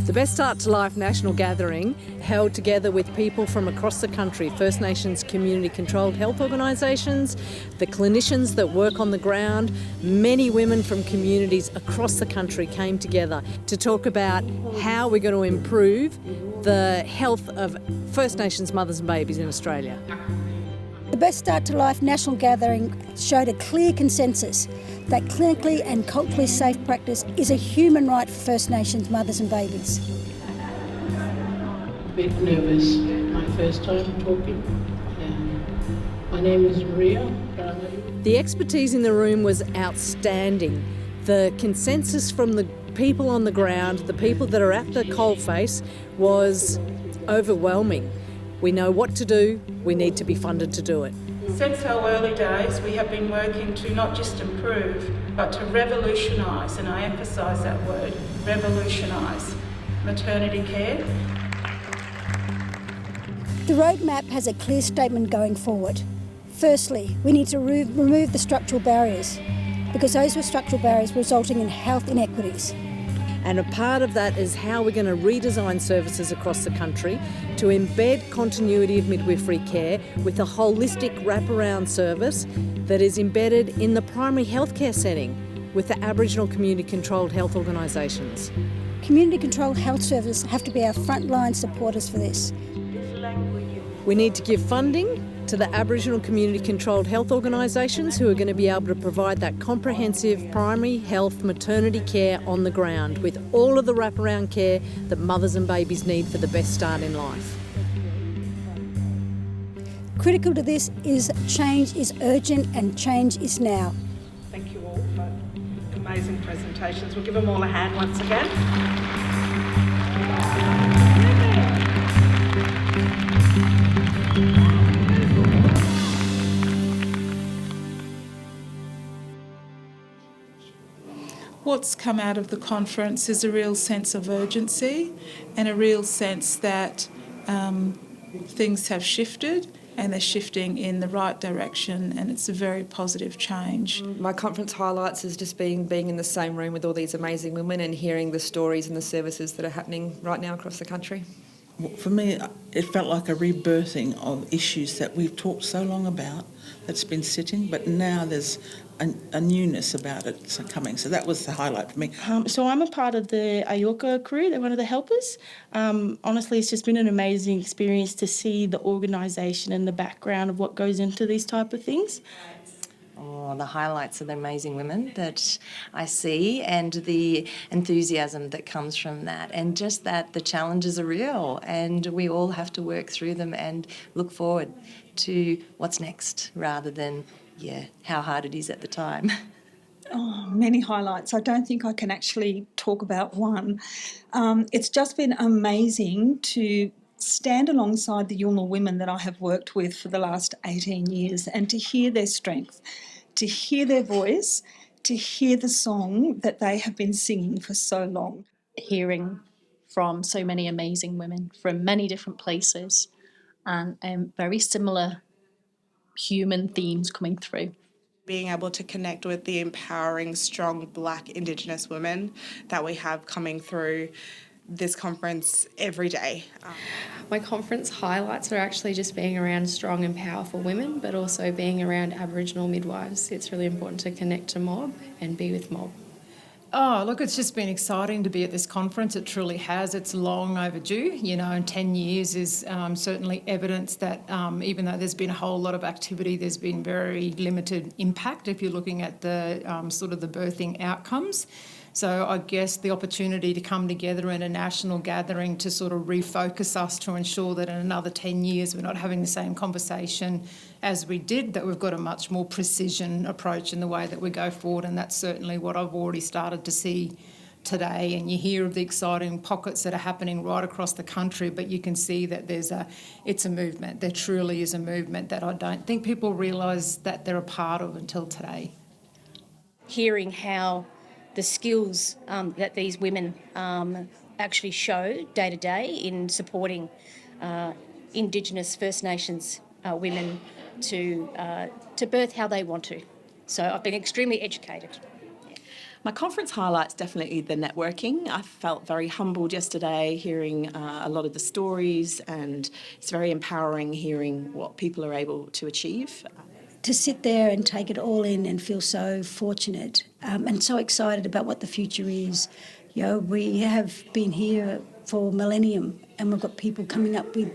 The Best Start to Life National Gathering held together with people from across the country, First Nations community-controlled health organisations, the clinicians that work on the ground. Many women from communities across the country came together to talk about how we're going to improve the health of First Nations mothers and babies in Australia. The Best Start to Life National Gathering showed a clear consensus that clinically and culturally safe practice is a human right for First Nations mothers and babies. A bit nervous, my first time talking. My name is Maria. The expertise in the room was outstanding. The consensus from the people on the ground, the people that are at the coalface, was overwhelming. We know what to do, we need to be funded to do it. Since our early days, we have been working to not just improve, but to revolutionise, and I emphasise that word, revolutionise, maternity care. The roadmap has a clear statement going forward. Firstly, we need to remove the structural barriers, because those were structural barriers resulting in health inequities. And a part of that is how we're going to redesign services across the country to embed continuity of midwifery care with a holistic wraparound service that is embedded in the primary healthcare setting with the Aboriginal community-controlled health organisations. Community-controlled health services have to be our frontline supporters for this. We need to give funding to the Aboriginal community-controlled health organisations who are going to be able to provide that comprehensive primary health maternity care on the ground with all of the wraparound care that mothers and babies need for the best start in life. Critical to this is change is urgent and change is now. Thank you all for amazing presentations. We'll give them all a hand once again. What's come out of the conference is a real sense of urgency and a real sense that things have shifted and they're shifting in the right direction, and it's a very positive change. My conference highlights is just being in the same room with all these amazing women and hearing the stories and the services that are happening right now across the country. For me, it felt like a rebirthing of issues that we've talked so long about that's been sitting, but now there's a newness about it coming. So that was the highlight for me. So I'm a part of the Ayoka crew, they're one of the helpers. Honestly, it's just been an amazing experience to see the organisation and the background of what goes into these type of things. Oh, the highlights of the amazing women that I see and the enthusiasm that comes from that, and just that the challenges are real and we all have to work through them and look forward to what's next rather than, how hard it is at the time. Oh, many highlights. I don't think I can actually talk about one. It's just been amazing to stand alongside the Yolngu women that I have worked with for the last 18 years and to hear their strength, to hear their voice, to hear the song that they have been singing for so long. Hearing from so many amazing women from many different places and very similar human themes coming through. Being able to connect with the empowering, strong Black Indigenous women that we have coming through this conference every day. My conference highlights are actually just being around strong and powerful women, but also being around Aboriginal midwives. It's really important to connect to mob and be with mob. Oh, look, it's just been exciting to be at this conference. It truly has. It's long overdue, and 10 years is certainly evidence that even though there's been a whole lot of activity, there's been very limited impact if you're looking at the sort of the birthing outcomes. So I guess the opportunity to come together in a national gathering to sort of refocus us to ensure that in another 10 years we're not having the same conversation as we did, that we've got a much more precision approach in the way that we go forward, and that's certainly what I've already started to see today. And you hear of the exciting pockets that are happening right across the country, but you can see that it's a movement. There truly is a movement that I don't think people realise that they're a part of until today. Hearing how the skills that these women actually show day to day in supporting Indigenous First Nations women to birth how they want to. So I've been extremely educated. My conference highlights definitely the networking. I felt very humbled yesterday hearing a lot of the stories, and it's very empowering hearing what people are able to achieve. To sit there and take it all in and feel so fortunate and so excited about what the future is. You know, we have been here for millennium and we've got people coming up with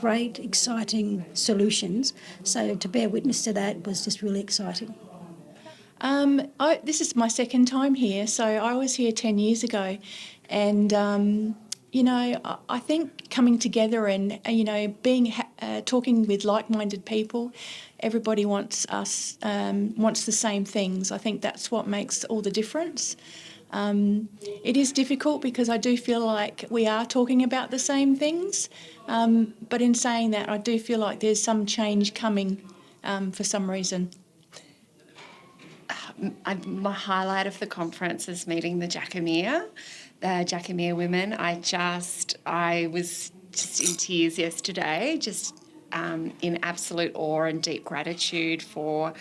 great, exciting solutions. So to bear witness to that was just really exciting. This is my second time here, so I was here 10 years ago. And, I think coming together and, talking with like-minded people, everybody wants the same things. I think that's what makes all the difference. It is difficult because I do feel like we are talking about the same things. But in saying that, I do feel like there's some change coming for some reason. My highlight of the conference is meeting the Djakamirr women. I was just in tears yesterday, just in absolute awe and deep gratitude for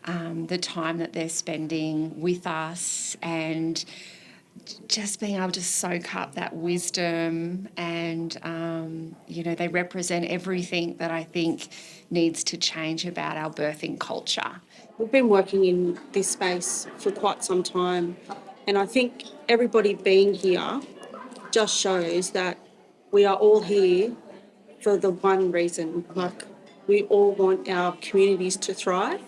the time that they're spending with us and just being able to soak up that wisdom and, they represent everything that I think needs to change about our birthing culture. We've been working in this space for quite some time, and I think everybody being here just shows that we are all here for the one reason, like we all want our communities to thrive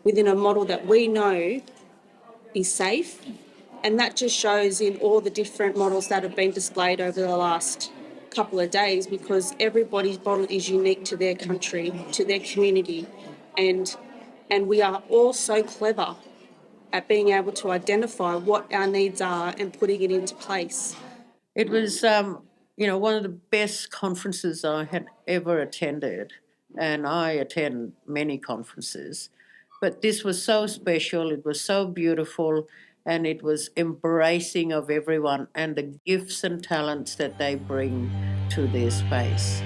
within a model that we know is safe, and that just shows in all the different models that have been displayed over the last couple of days, because everybody's model is unique to their country, to their community, and we are all so clever at being able to identify what our needs are and putting it into place. It was, one of the best conferences I had ever attended, and I attend many conferences. But this was so special, it was so beautiful, and it was embracing of everyone and the gifts and talents that they bring to their space.